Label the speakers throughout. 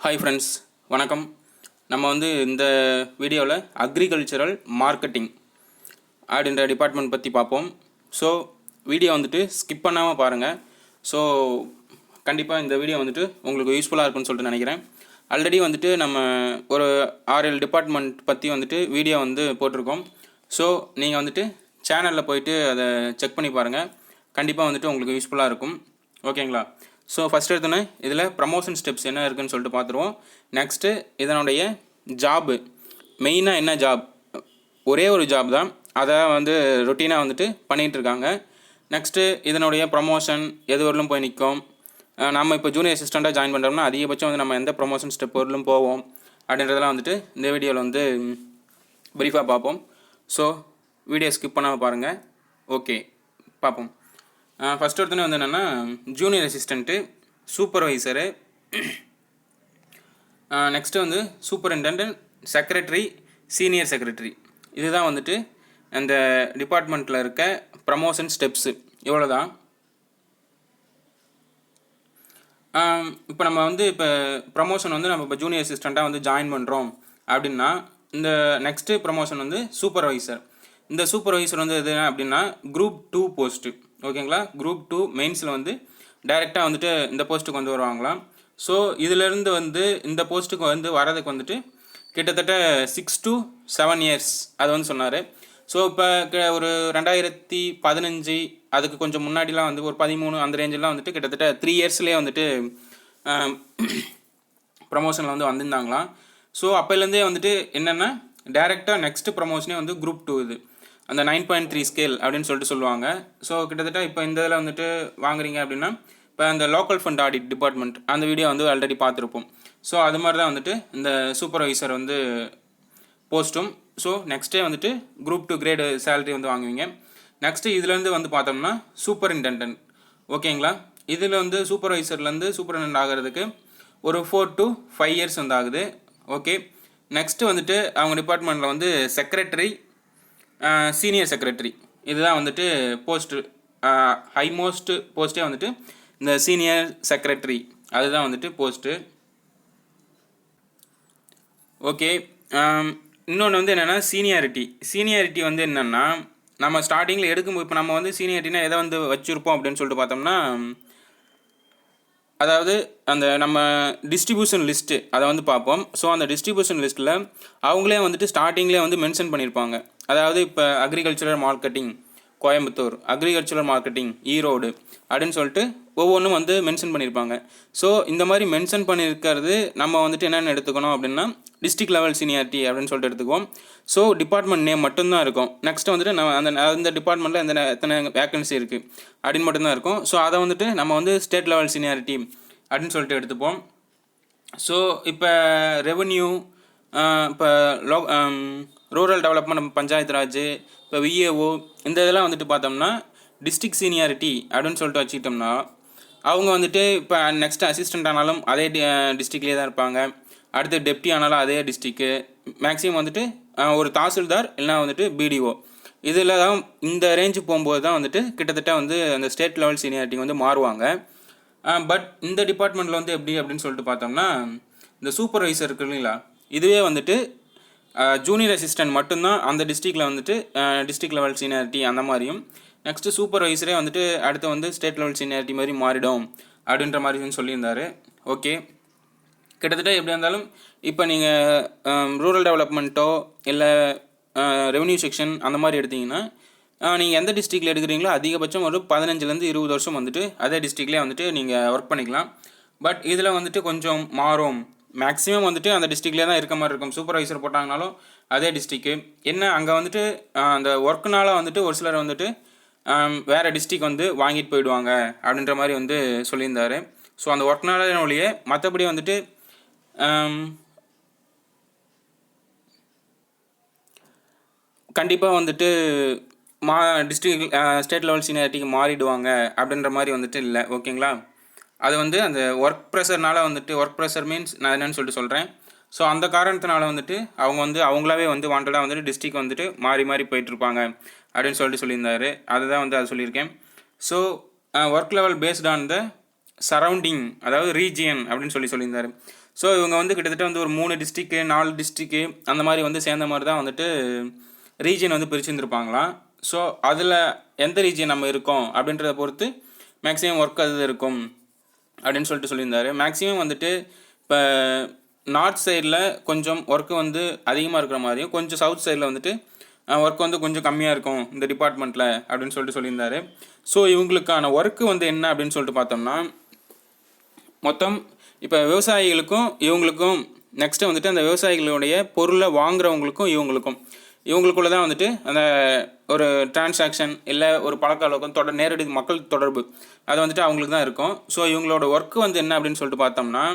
Speaker 1: Hi friends, வணக்கம். நம்ம வந்து இந்த வீடியோவில் அக்ரிகல்ச்சரல் மார்க்கெட்டிங் அப்படின்ற டிபார்ட்மெண்ட் பற்றி பார்ப்போம். ஸோ வீடியோ வந்துட்டு ஸ்கிப் பண்ணாமல் பாருங்கள். ஸோ கண்டிப்பாக இந்த வீடியோ வந்துட்டு உங்களுக்கு யூஸ்ஃபுல்லாக இருக்குன்னு சொல்லிட்டு நினைக்கிறேன். ஆல்ரெடி வந்துட்டு நம்ம ஒரு 6-7 டிபார்ட்மெண்ட் பற்றி வந்துட்டு வீடியோ வந்து போட்டிருக்கோம். ஸோ நீங்கள் வந்துட்டு சேனலில் போயிட்டு அதை செக் பண்ணி பாருங்கள். கண்டிப்பாக வந்துட்டு உங்களுக்கு யூஸ்ஃபுல்லாக இருக்கும். ஓகேங்களா? ஸோ ஃபஸ்ட் எடுத்தோன்னே இதில் ப்ரமோஷன் ஸ்டெப்ஸ் என்ன இருக்குதுன்னு சொல்லிட்டு பார்த்துருவோம். நெக்ஸ்ட்டு இதனுடைய ஜாபு, மெயினாக என்ன ஜாப், ஒரே ஒரு ஜாப் தான், அதை வந்து ரொட்டீனாக வந்துட்டு பண்ணிகிட்ருக்காங்க. நெக்ஸ்ட்டு இதனுடைய ப்ரமோஷன் எது வரலும் போய் நிற்கும். நம்ம இப்போ ஜூனியர் அசிஸ்டண்ட்டாக ஜாயின் பண்ணுறோம்னா அதிகபட்சம் வந்து நம்ம எந்த ப்ரமோஷன் ஸ்டெப் வரலும் போவோம் அப்படின்றதெல்லாம் வந்துட்டு இந்த வீடியோவில் வந்து ப்ரீஃபாக பார்ப்போம். ஸோ வீடியோ ஸ்கிப் பண்ணாமல் பாருங்கள். ஓகே, பார்ப்போம். ஃபஸ்ட் ஒருத்தனே வந்து என்னென்னா ஜூனியர் அசிஸ்டண்ட்டு, சூப்பர்வைசரு, நெக்ஸ்ட்டு வந்து சூப்பரிண்டென்டென்ட், செக்ரட்டரி, சீனியர் செக்ரட்டரி. இதுதான் வந்துட்டு அந்த டிபார்ட்மெண்ட்டில் இருக்க ப்ரமோஷன் ஸ்டெப்ஸு. இவ்வளோ தான். இப்போ நம்ம வந்து இப்போ ப்ரமோஷன் வந்து நம்ம இப்போ ஜூனியர் அசிஸ்டண்ட்டாக வந்து ஜாயின் பண்ணுறோம் அப்படின்னா இந்த நெக்ஸ்ட்டு ப்ரமோஷன் வந்து சூப்பர்வைசர். இந்த சூப்பர்வைசர் வந்து எது அப்படின்னா குரூப் 2 போஸ்ட்டு. ஓகேங்களா? குரூப் 2 மெயின்ஸில் வந்து டைரெக்டாக வந்துட்டு இந்த போஸ்ட்டுக்கு வந்து வருவாங்களாம். ஸோ இதிலேருந்து வந்து இந்த போஸ்ட்டுக்கு வந்து வரதுக்கு வந்துட்டு கிட்டத்தட்ட 6 to 7 இயர்ஸ் அது வந்து சொன்னார். ஸோ இப்போ ஒரு 2015 அதுக்கு கொஞ்சம் முன்னாடிலாம் வந்து ஒரு 13 அந்த ரேஞ்செலாம் வந்துட்டு கிட்டத்தட்ட 3 இயர்ஸ்லேயே வந்துட்டு ப்ரமோஷனில் வந்து வந்திருந்தாங்களாம். ஸோ அப்போலேருந்தே வந்துட்டு என்னென்னா டைரெக்டாக நெக்ஸ்ட்டு ப்ரமோஷனே வந்து குரூப் 2 இது அந்த 9.3 ஸ்கேல் அப்படின்னு சொல்லிட்டு சொல்லுவாங்க. ஸோ கிட்டத்தட்ட இப்போ இந்த இதில் வந்துட்டு வாங்குறீங்க அப்படின்னா இப்போ அந்த லோக்கல் ஃபண்ட் ஆடிட் டிபார்ட்மெண்ட் அந்த வீடியோ வந்து ஆல்ரெடி பார்த்துருப்போம். ஸோ அது மாதிரி தான் வந்துட்டு இந்த சூப்பர்வைசர் வந்து போஸ்ட்டும். ஸோ நெக்ஸ்ட்டே வந்துட்டு குரூப் 2 கிரேடு சேலரி வந்து வாங்குவீங்க. நெக்ஸ்ட்டு இதுலேருந்து வந்து பார்த்தோம்னா சூப்பரிண்டென்டென்ட். ஓகேங்களா? இதில் வந்து சூப்பர்வைசர்லேருந்து சூப்பரிண்டென்ட் ஆகிறதுக்கு ஒரு 4 to 5 இயர்ஸ் வந்து ஆகுது. ஓகே. நெக்ஸ்ட்டு வந்துட்டு அவங்க டிபார்ட்மெண்ட்டில் வந்து செக்ரட்டரி, சீனியர் செக்ரட்டரி, இதுதான் வந்துட்டு போஸ்ட்டு. ஹைமோஸ்ட் போஸ்ட்டே வந்துட்டு இந்த சீனியர் செக்ரட்டரி, அதுதான் வந்துட்டு போஸ்ட்டு. ஓகே. இன்னொன்று வந்து என்னென்னா சீனியாரிட்டி வந்து என்னென்னா நம்ம ஸ்டார்டிங்கில் எடுக்கும்போது இப்போ நம்ம வந்து சீனியாரிட்டினா எதை வந்து வச்சுருப்போம் அப்படின்னு சொல்லிட்டு பார்த்தோம்னா அதாவது அந்த நம்ம டிஸ்ட்ரிபியூஷன் லிஸ்ட்டு அதை வந்து பார்ப்போம். ஸோ அந்த டிஸ்ட்ரிபியூஷன் லிஸ்ட்டில் அவங்களே வந்துட்டு ஸ்டார்டிங்லேயே வந்து மென்ஷன் பண்ணியிருப்பாங்க. அதாவது இப்போ agricultural marketing Coimbatore, agricultural marketing Erode அப்படின்னு சொல்லிட்டு ஒவ்வொன்றும் வந்து மென்ஷன் பண்ணியிருப்பாங்க. ஸோ இந்த மாதிரி மென்ஷன் பண்ணியிருக்கிறது நம்ம வந்துட்டு என்னென்ன எடுத்துக்கணும் அப்படின்னா டிஸ்ட்ரிக்ட் லெவல் சீனியாரிட்டி அப்படின்னு சொல்லிட்டு எடுத்துக்குவோம். ஸோ டிபார்ட்மெண்ட் நேம் மட்டும்தான் இருக்கும். நெக்ஸ்ட்டு வந்துட்டு நம்ம அந்த டிபார்ட்மெண்ட்டில் எத்தனை வேக்கன்சி இருக்குது அப்படின்னு மட்டும்தான் இருக்கும். ஸோ அதை வந்துட்டு நம்ம வந்து ஸ்டேட் லெவல் சீனியாரிட்டி அப்படின்னு சொல்லிட்டு எடுத்துப்போம். ஸோ இப்போ ரெவன்யூ, இப்போ ரூரல் டெவலப்மெண்ட், பஞ்சாயத்து ராஜ், இப்போ விஏஓ, இந்த இதெல்லாம் வந்துட்டு பார்த்தோம்னா டிஸ்ட்ரிக்ட் சீனியாரிட்டி அப்படின்னு சொல்லிட்டு வச்சுக்கிட்டோம்னா அவங்க வந்துட்டு இப்போ நெக்ஸ்ட் அசிஸ்டண்ட் ஆனாலும் அதே டிஸ்ட்ரிக்ட்லேயே தான் இருப்பாங்க. அடுத்து டெப்டி ஆனாலும் அதே டிஸ்ட்ரிக்கு. மேக்ஸிமம் வந்துட்டு ஒரு தாசில்தார் இல்லைனா வந்துட்டு பிடிஓ, இதில் தான் இந்த ரேஞ்சு போகும்போது தான் வந்துட்டு கிட்டத்தட்ட வந்து அந்த ஸ்டேட் லெவல் சீனியாரிட்டி வந்து மாறுவாங்க. பட் இந்த டிபார்ட்மெண்ட்டில் வந்து எப்படி அப்படின்னு சொல்லிட்டு பார்த்தோம்னா இந்த சூப்பர்வைசர் இருக்கு இல்லைங்களா, இதுவே வந்துட்டு ஜூனியர் அசிஸ்டன்ட் மட்டும்தான் அந்த டிஸ்ட்ரிக்டில் வந்துட்டு டிஸ்ட்ரிக்ட் லெவல் சீனியாரிட்டி அந்த மாதிரியும், நெக்ஸ்ட்டு சூப்பர்வைசரே வந்துட்டு அடுத்து வந்து ஸ்டேட் லெவல் சீனியாரிட்டி மாதிரி மாறிடும் அப்படின்ற மாதிரி சொல்லியிருந்தார். ஓகே. கிட்டத்தட்ட எப்படி இருந்தாலும் இப்போ நீங்கள் ரூரல் டெவலப்மெண்ட்டோ இல்லை ரெவன்யூ செக்ஷன் அந்த மாதிரி எடுத்திங்கன்னா நீங்கள் எந்த டிஸ்ட்ரிக்டில் எடுக்கிறீங்களோ அதிகபட்சம் ஒரு 15 to 20 வருஷம் வந்துட்டு அதே டிஸ்ட்ரிக்ட்லேயே வந்துட்டு நீங்கள் ஒர்க் பண்ணிக்கலாம். பட் இதில் வந்துட்டு கொஞ்சம் மாறும். மேக்ஸிமம் வந்துட்டு அந்த டிஸ்ட்ரிக்ட்லேயே தான் இருக்க மாதிரி இருக்கும். சூப்பர்வைசர் போட்டாங்கனாலும் அதே டிஸ்ட்ரிக்கு என்ன, அங்கே வந்துட்டு அந்த ஒர்க்குனால வந்துட்டு ஒரு சிலர் வந்துட்டு வேறு டிஸ்ட்ரிக் வந்து வாங்கிட்டு போயிடுவாங்க அப்படின்ற மாதிரி வந்து சொல்லியிருந்தார். ஸோ அந்த ஒர்க்னால ஒழிய மற்றபடி வந்துட்டு கண்டிப்பாக வந்துட்டு டிஸ்ட்ரிக்ட் ஸ்டேட் லெவல் சீனியாரிட்டிக்கு மாறிடுவாங்க அப்படின்ற மாதிரி வந்துட்டு இல்லை. ஓகேங்களா? அது வந்து அந்த ஒர்க் ப்ரெஷர்னால் வந்துட்டு, ஒர்க் ப்ரெஷர் மீன்ஸ் நான் என்னென்னு சொல்லிட்டு சொல்கிறேன். ஸோ அந்த காரணத்தினால வந்துட்டு அவங்க வந்து அவங்களாவே வந்து வாண்டடாக வந்துட்டு டிஸ்ட்ரிக் வந்துட்டு மாறி மாறி போயிட்டுருப்பாங்க அப்படின்னு சொல்லிட்டு சொல்லியிருந்தார். அதுதான் வந்து அதை சொல்லியிருக்கேன். So work level based on the surrounding அதாவது ரீஜியன் அப்படின்னு சொல்லியிருந்தார். ஸோ இவங்க வந்து கிட்டத்தட்ட வந்து ஒரு 3 டிஸ்ட்ரிக்கு 4 டிஸ்ட்ரிக்கு அந்த மாதிரி வந்து சேர்ந்த மாதிரி தான் வந்துட்டு ரீஜியன் வந்து பிரிச்சுருந்துருப்பாங்களாம். ஸோ அதில் எந்த ரீஜியன் நம்ம இருக்கோம் அப்படின்றத பொறுத்து மேக்ஸிமம் ஒர்க் அது இருக்கும் அப்படின்னு சொல்லியிருந்தார். மேக்ஸிமம் வந்துட்டு இப்போ நார்த் சைடில் கொஞ்சம் ஒர்க்கு வந்து அதிகமாக இருக்கிற மாதிரியும், கொஞ்சம் சவுத் சைடில் வந்துட்டு ஒர்க் வந்து கொஞ்சம் கம்மியாக இருக்கும் இந்த டிபார்ட்மெண்ட்டில் அப்படின்னு சொல்லியிருந்தார். ஸோ இவங்களுக்கான ஒர்க்கு வந்து என்ன அப்படின்னு சொல்லிட்டு பார்த்தோம்னா, மொத்தம் இப்போ விவசாயிகளுக்கும் இவங்களுக்கும் நெக்ஸ்ட்டு வந்துட்டு அந்த விவசாயிகளுடைய பொருளை வாங்குறவங்களுக்கும் இவங்களுக்குள்ள தான் வந்துட்டு அந்த ஒரு டிரான்சாக்ஷன் இல்லை ஒரு பழக்க வழக்கம் நேரடி மக்கள் தொடர்பு அது வந்துட்டு அவங்களுக்கு தான் இருக்கும். ஸோ இவங்களோட ஒர்க்கு வந்து என்ன அப்படின்னு சொல்லிட்டு பார்த்தோம்னா,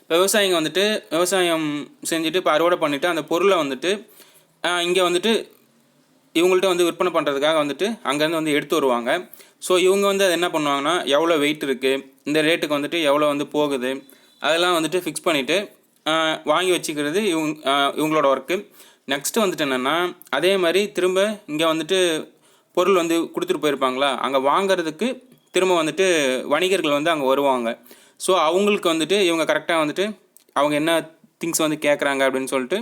Speaker 1: இப்போ விவசாயிங்க வந்துட்டு விவசாயம் செஞ்சுட்டு இப்போ அறுவடை பண்ணிவிட்டு அந்த பொருளை வந்துட்டு இங்கே வந்துட்டு இவங்கள்ட்ட வந்து விற்பனை பண்ணுறதுக்காக வந்துட்டு அங்கேருந்து வந்து எடுத்து வருவாங்க. ஸோ இவங்க வந்து அது என்ன பண்ணுவாங்கன்னா, எவ்வளோ வெயிட் இருக்குது, இந்த ரேட்டுக்கு வந்துட்டு எவ்வளோ வந்து போகுது, அதெல்லாம் வந்துட்டு ஃபிக்ஸ் பண்ணிவிட்டு வாங்கி வச்சுக்கிறது இவங்களோட ஒர்க்கு. நெக்ஸ்ட்டு வந்துட்டு என்னென்னா, அதே மாதிரி திரும்ப இங்கே வந்துட்டு பொருள் வந்து கொடுத்துட்டு போயிருப்பாங்களா, அங்கே வாங்கிறதுக்கு திரும்ப வந்துட்டு வணிகர்கள் வந்து அங்கே வருவாங்க. ஸோ அவங்களுக்கு வந்துட்டு இவங்க கரெக்டாக வந்துட்டு அவங்க என்ன திங்ஸ் வந்து கேட்குறாங்க அப்படின்னு சொல்லிட்டு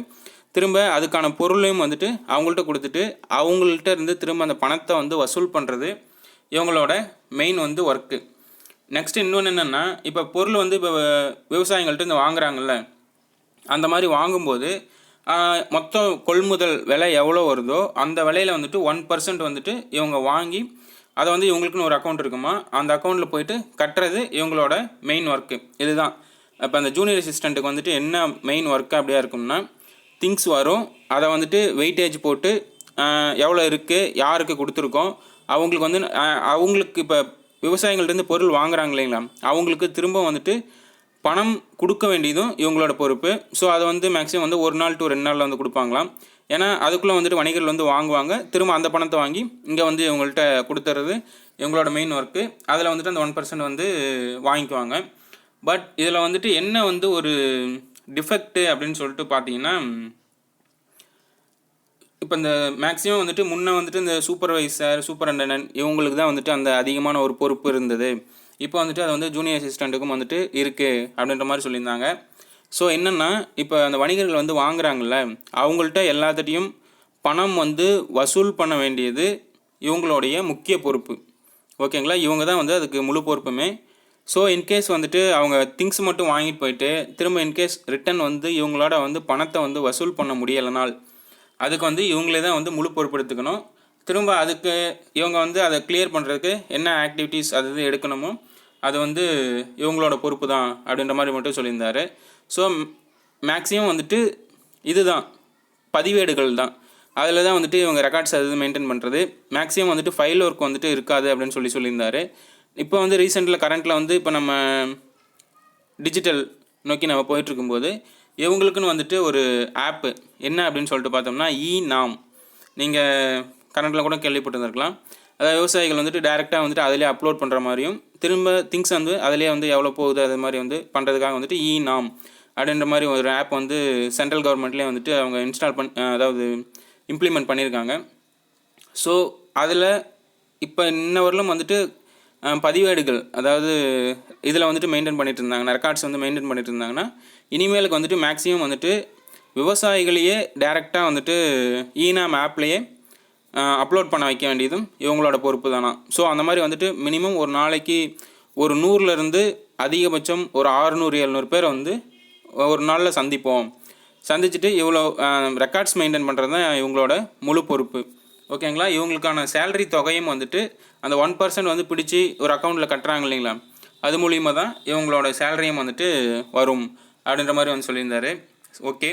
Speaker 1: திரும்ப அதுக்கான பொருளையும் வந்துட்டு அவங்கள்ட்ட கொடுத்துட்டு அவங்கள்ட்ட இருந்து திரும்ப அந்த பணத்தை வந்து வசூல் பண்ணுறது இவங்களோட மெயின் வந்து ஒர்க்கு. நெக்ஸ்ட்டு இன்னொன்று என்னென்னா, இப்போ பொருள் வந்து இப்போ விவசாயிகள்ட்ட இந்த வாங்குறாங்கல்ல, அந்த மாதிரி வாங்கும்போது மொத்த கொள்முதல் விலை எவ்வளோ வருதோ அந்த விலையில் வந்துட்டு 1% வந்துட்டு இவங்க வாங்கி அதை வந்து இவங்களுக்குன்னு ஒரு அக்கௌண்ட் இருக்குமா, அந்த அக்கௌண்ட்டில் போயிட்டு கட்டுறது இவங்களோட மெயின் ஒர்க்கு. இதுதான் இப்போ அந்த ஜூனியர் அசிஸ்டண்ட்டுக்கு வந்துட்டு என்ன மெயின் ஒர்க்கு அப்படியா இருக்கும்னா, திங்ஸ் வரும், அதை வந்துட்டு வெயிட்டேஜ் போட்டு எவ்வளோ இருக்குது, யாருக்கு கொடுத்துருக்கோம், அவங்களுக்கு வந்து அவங்களுக்கு இப்போ விவசாயிகள்டேருந்து பொருள் வாங்குறாங்க இல்லைங்களா, அவங்களுக்கு திரும்ப வந்துட்டு பணம் கொடுக்க வேண்டியதும் இவங்களோட பொறுப்பு. ஸோ அதை வந்து மேக்ஸிமம் வந்து 1 நாள் to 2 நாளில் வந்து கொடுப்பாங்களாம். ஏன்னா அதுக்குள்ளே வந்துட்டு வணிகர்கள் வந்து வாங்குவாங்க, திரும்ப அந்த பணத்தை வாங்கி இங்கே வந்து இவங்கள்ட்ட கொடுத்துறது இவங்களோட மெயின் ஒர்க்கு. அதில் வந்துட்டு அந்த 1% வந்து வாங்கிக்குவாங்க. பட் இதில் வந்துட்டு என்ன வந்து ஒரு டிஃபெக்ட்டு அப்படின்னு சொல்லிட்டு பார்த்தீங்கன்னா, இப்போ இந்த மேக்ஸிமம் வந்துட்டு முன்னே வந்துட்டு இந்த சூப்பர்வைசர் சூப்பரண்டனன்ட் இவங்களுக்கு தான் வந்துட்டு அந்த அதிகமான ஒரு பொறுப்பு இருந்தது. இப்போ வந்துட்டு அது வந்து ஜூனியர் அசிஸ்டண்ட்டுக்கும் வந்துட்டு இருக்குது அப்படின்ற மாதிரி சொல்லியிருந்தாங்க. ஸோ என்னென்னா, இப்போ அந்த வணிகர்கள் வந்து வாங்குறாங்கள்ல, அவங்கள்ட்ட எல்லாத்திட்டையும் பணம் வந்து வசூல் பண்ண வேண்டியது இவங்களுடைய முக்கிய பொறுப்பு. ஓகேங்களா, இவங்க தான் வந்து அதுக்கு முழு பொறுப்புமே. ஸோ இன்கேஸ் வந்துட்டு அவங்க திங்ஸ் மட்டும் வாங்கிட்டு போயிட்டு திரும்ப இன்கேஸ் ரிட்டன் வந்து இவங்களோட வந்து பணத்தை வந்து வசூல் பண்ண முடியலைனால் அதுக்கு வந்து இவங்களே தான் வந்து முழு பொறுப்பெடுத்துக்கணும். திரும்ப அதுக்கு இவங்க வந்து அதை கிளியர் பண்ணுறதுக்கு என்ன ஆக்டிவிட்டீஸ் அது இது எடுக்கணுமோ அது வந்து இவங்களோட பொறுப்பு தான் அப்படின்ற மாதிரி மட்டும் சொல்லியிருந்தார். ஸோ மேக்ஸிமம் வந்துட்டு இதுதான் பதிவேடுகள் தான், அதில் தான் வந்துட்டு இவங்க ரெக்கார்ட்ஸ் அது மெயின்டைன் பண்ணுறது. மேக்ஸிமம் வந்துட்டு ஃபைல் ஒர்க் வந்துட்டு இருக்காது அப்படின்னு சொல்லியிருந்தார். இப்போ வந்து ரீசெண்டில் கரண்ட்டில் வந்து இப்போ நம்ம டிஜிட்டல் நோக்கி நம்ம போயிட்டுருக்கும்போது இவங்களுக்குன்னு வந்துட்டு ஒரு ஆப்பு என்ன அப்படின்னு சொல்லிட்டு பார்த்தோம்னா நாம் நீங்கள் கரண்ட்டில் கூட கேள்விப்பட்டிருந்துருக்கலாம். அதாவது விவசாயிகள் வந்துட்டு டைரெக்டாக வந்துட்டு அதிலே அப்லோட் பண்ணுற மாதிரியும் திரும்ப திங்ஸ் வந்து அதிலே வந்து எவ்வளோ போகுது அது மாதிரி வந்து பண்ணுறதுக்காக வந்துட்டு நாம் அப்படின்ற மாதிரி ஒரு ஆப் வந்து சென்ட்ரல் கவர்மெண்ட்லேயே வந்துட்டு அவங்க இன்ஸ்டால் அதாவது இம்ப்ளிமெண்ட் பண்ணியிருக்காங்க. ஸோ அதில் இப்போ இன்ன வரலும் வந்துட்டு பதிவேடுகள் அதாவது இதில் வந்துட்டு மெயின்டைன் பண்ணிட்டு இருந்தாங்கன்னா, ரெக்கார்ட்ஸ் வந்து மெயின்டைன் பண்ணிட்டு இருந்தாங்கன்னா, இனிமேலுக்கு வந்துட்டு மேக்ஸிமம் வந்துட்டு விவசாயிகளையே டைரெக்டாக வந்துட்டு நாம் ஆப்லேயே அப்லோட் பண்ண வைக்க வேண்டியதும் இவங்களோட பொறுப்பு தானா. ஸோ அந்த மாதிரி வந்துட்டு மினிமம் ஒரு நாளைக்கு ஒரு 100லேருந்து அதிகபட்சம் ஒரு 600-700 பேரை வந்து ஒரு நாளில் சந்திச்சுட்டு இவ்வளோ ரெக்கார்ட்ஸ் மெயின்டைன் பண்ணுறது தான் இவங்களோட முழு பொறுப்பு. ஓகேங்களா, இவங்களுக்கான சேலரி தொகையும் வந்துட்டு அந்த 1% வந்து பிடிச்சி ஒரு அக்கௌண்ட்டில் கட்டுறாங்க இல்லைங்களா, அது மூலிமா தான் இவங்களோட சேலரியும் வந்துட்டு வரும் அப்படின்ற மாதிரி வந்து சொல்லியிருந்தார். ஓகே,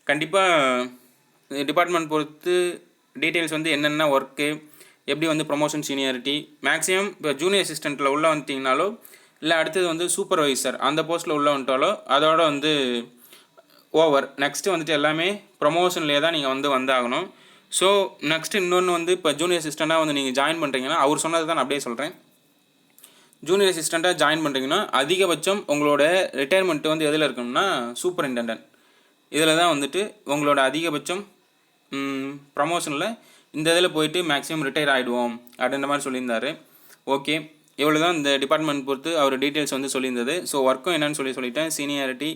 Speaker 1: கண்டிப்பாக டிபார்ட்மெண்ட் பொறுத்து டீட்டெயில்ஸ் வந்து என்னென்ன ஒர்க்கு, எப்படி வந்து ப்ரொமோஷன் சீனியாரிட்டி, மேக்ஸிமம் இப்போ ஜூனியர் அசிஸ்டண்ட்டில் உள்ளே வந்துட்டிங்கனாலோ இல்லை அடுத்தது வந்து சூப்பர்வைசர் அந்த போஸ்ட்டில் உள்ளே வந்துட்டாலோ அதோட வந்து ஓவர். நெக்ஸ்ட்டு வந்துட்டு எல்லாமே ப்ரொமோஷன்லேயே தான் நீங்கள் வந்து வந்தாகணும். ஸோ நெக்ஸ்ட்டு இன்னொன்று வந்து இப்போ ஜூனியர் அசிஸ்டண்ட்டாக வந்து நீங்கள் ஜாயின் பண்ணுறீங்கன்னா, அவர் சொன்னது தான் நான் அப்படியே சொல்கிறேன். ஜூனியர் அசிஸ்டண்ட்டாக ஜாயின் பண்ணுறீங்கன்னா அதிகபட்சம் உங்களோட ரிட்டையர்மெண்ட்டு வந்து எதில் இருக்கணும்னா சூப்பரிண்டெண்டன்ட் இதில் தான் வந்துட்டு உங்களோட அதிகபட்சம் ப்ரமோஷனில் இந்த இதில் போயிட்டு மேக்ஸிமம் ரிட்டையர் ஆகிடுவோம் அப்படின்ற மாதிரி சொல்லியிருந்தார். ஓகே, இவ்வளோ தான் இந்த டிபார்ட்மெண்ட் பொறுத்து அவர் டீட்டெயில்ஸ் வந்து சொல்லியிருந்தது. ஸோ ஒர்க்கும் என்னன்னு சொல்லிட்டேன். சீனியாரிட்டி,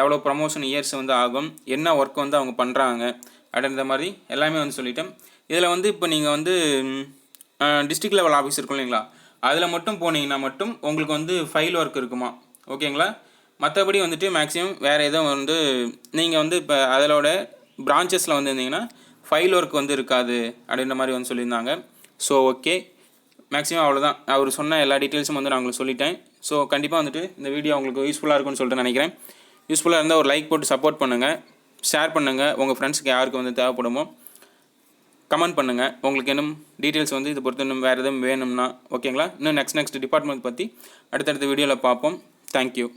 Speaker 1: எவ்வளோ ப்ரமோஷன் இயர்ஸ் வந்து ஆகும், என்ன ஒர்க் வந்து அவங்க பண்ணுறாங்க அப்படின்ற மாதிரி எல்லாமே வந்து சொல்லிட்டேன். இதில் வந்து இப்போ நீங்கள் வந்து டிஸ்ட்ரிக்ட் லெவல் ஆஃபீஸ் இருக்கும் இல்லைங்களா, அதில் மட்டும் போனீங்கன்னா மட்டும் உங்களுக்கு வந்து ஃபைல் ஒர்க் இருக்குமா, ஓகேங்களா. மற்றபடி வந்துட்டு மேக்ஸிமம் வேறு எதுவும் வந்து நீங்கள் வந்து இப்போ அதோட பிரான்ச்சஸில் வந்து இருந்தீங்கன்னா ஃபைல் ஒர்க் வந்து இருக்காது அப்படின்ற மாதிரி வந்து சொல்லியிருந்தாங்க. ஸோ ஓகே, மேக்ஸிமம் அவ்வளோதான். அவர் சொன்ன எல்லா டீட்டெயில்ஸும் வந்து நான் உங்களுக்கு சொல்லிட்டேன். ஸோ கண்டிப்பாக வந்துட்டு இந்த வீடியோ உங்களுக்கு யூஸ்ஃபுல்லாக இருக்கும்னு சொல்லிட்டு நினைக்கிறேன். யூஸ்ஃபுல்லாக இருந்தால் ஒரு லைக் போட்டு சப்போர்ட் பண்ணுங்கள், ஷேர் பண்ணுங்கள், உங்கள் ஃப்ரெண்ட்ஸுக்கு யாருக்கு வந்து தேவைப்படுமோ கமெண்ட் பண்ணுங்கள். உங்களுக்கு இன்னும் டீட்டெயில்ஸ் வந்து இது பொறுத்து இன்னும் வேறு எதுவும் வேணும்னா ஓகேங்களா. இன்னும் நெக்ஸ்ட் டிபார்ட்மெண்ட் பற்றி அடுத்தடுத்த வீடியோவில் பார்ப்போம். தேங்க்யூ.